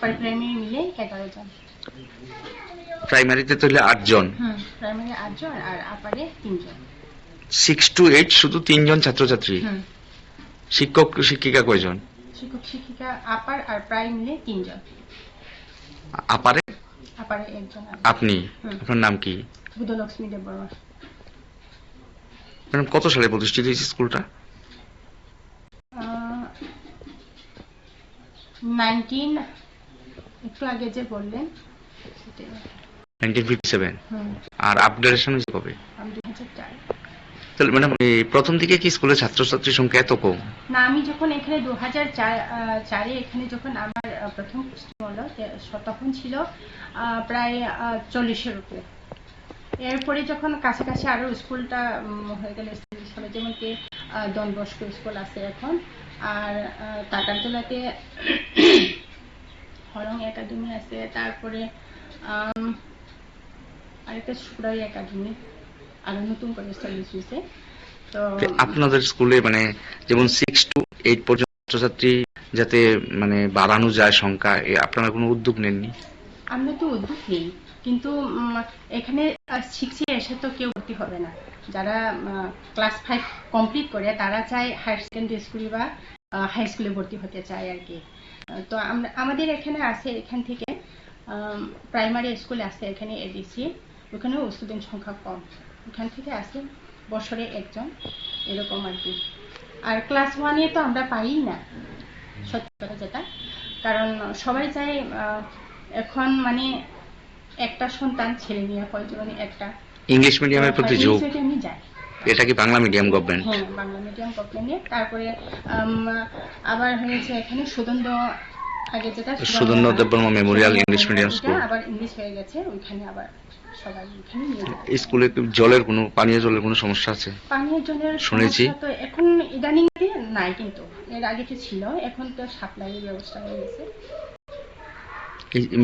Upper primary মিলে 11 জন। প্রাইমারিতে তাহলে 8 জন, primary 8 John R আপারে 3 John. 6 to 8 শুধু 3 জন ছাত্রছাত্রী। শিক্ষক শিক্ষিকা কয়জন? শিক্ষক শিক্ষিকা আপার আর প্রাই মিলে 3 জন। আপারে? আপারে 1 জন। আপনি? আপনার নাম কি? বুধলক্ষ্মী দেববর্মা। ম্যাডাম কত সালে প্রতিষ্ঠিত হয়েছে স্কুলটা? 19 একটু আগে যে বললেন 1957। আর আপগ্রেডেশন হয়েছে কবে? 2004। তাহলে ম্যাডাম এই প্রথম দিকে কি স্কুলের ছাত্রছাত্রীর সংখ্যা এত কম? না, আমি যখন এখানে 2004 এখানে যখন আমার প্রথম পোস্টিং হলো তখন ছিল প্রায় 40-এর উপরে। এরপরে যখন কাছাকাছি আরো স্কুলটা হয়ে গেল, যেমন কি ডন বস্কো স্কুল আছে এখন, আর টাকারতলাতে হলং একাডেমি আছে, তারপরে আরেকটা সুরাই একাডেমি আরো নতুন করে সার্ভিস হয়েছে। তো আপনাদের স্কুলে মানে যেমন 6 to 8 পর্যন্ত ছাত্রছাত্রী যাতে মানে বাড়ানো যায় সংখ্যা, আপনারা কোনো উদ্যোগ নেননি? আমরা তো উদ্যোগ নেই, কিন্তু এখানে 6-এ এসে তো কেউ ভর্তি হবে না। যারা ক্লাস 5 কমপ্লিট করে তারা চায় হায়ার সেকেন্ডারি স্কুলে বা হাই স্কুলে ভর্তি হতে চায় আর কি। তো আমাদের এখানে আছে, এখান থেকে প্রাইমারি স্কুল আছে এখানে এডিসি, ওখানেও স্টুডেন্ট সংখ্যা কম, ওখান থেকে আসে বছরে 1 জন এরকম আর কি। আর ক্লাস 1-এ তো আমরা পাই না, সত্যি কথা যেটা, কারণ সবাই চায় এখন মানে একটা সন্তান ছেলে মেয়ে হয় জীবনে একটা ইংলিশ মিডিয়ামের প্রতি ঝোঁক। এটা কি বাংলা মিডিয়াম গভর্নমেন্ট? হ্যাঁ, বাংলা মিডিয়াম গভর্নমেন্ট। তারপরে আবার হয়েছে এখানে সুদন্দ, আগে যেটা Sudand Debbarma memorial English medium school, আবার ইংলিশ হয়ে গেছে, ওইখানে আবার সবাই ওইখানে নিয়ে যায়। স্কুলে জলের কোনো পানীয় জলের কোনো সমস্যা আছে? পানীয় জলের শুনেছি তো এখন ইদানিং নাই, কিন্তু এর আগে তো ছিল, এখন তো সাপ্লাইয়ের ব্যবস্থা হয়ে গেছে।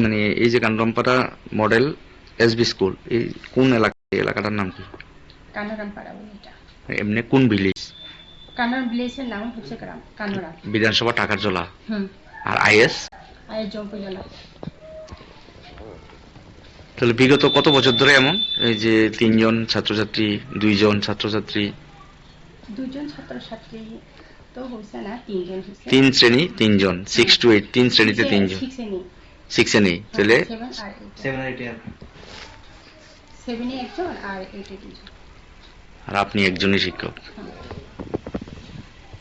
মানে এই যে কানরামপাড়া মডেল এসবি স্কুল, এই কোন এলাকাটার নাম কি? কানোরামপাড়া বলে এটা। এমনি কোন ভিলেজ? কানোরাম ভিলেজের নাম হচ্ছে কানোরাম। বিধানসভা টাকারজলা। আর আইএস জম্পুজলা। তাহলে বিগত কত বছর ধরে এমন এই যে 3 জন ছাত্রছাত্রী, 2 জন ছাত্রছাত্রী? 2 জন ছাত্রছাত্রী তো হইছে না, 3 জন হইছে। 3 শ্রেণী 3 জন, 6 to 8 3 শ্রেণীতে 3 জন। 6 এ নেই, তাহলে 7 আর 8 7-এ 1 জন আর 8-এ 2 জন। আর আপনি একজনই শিক্ষক।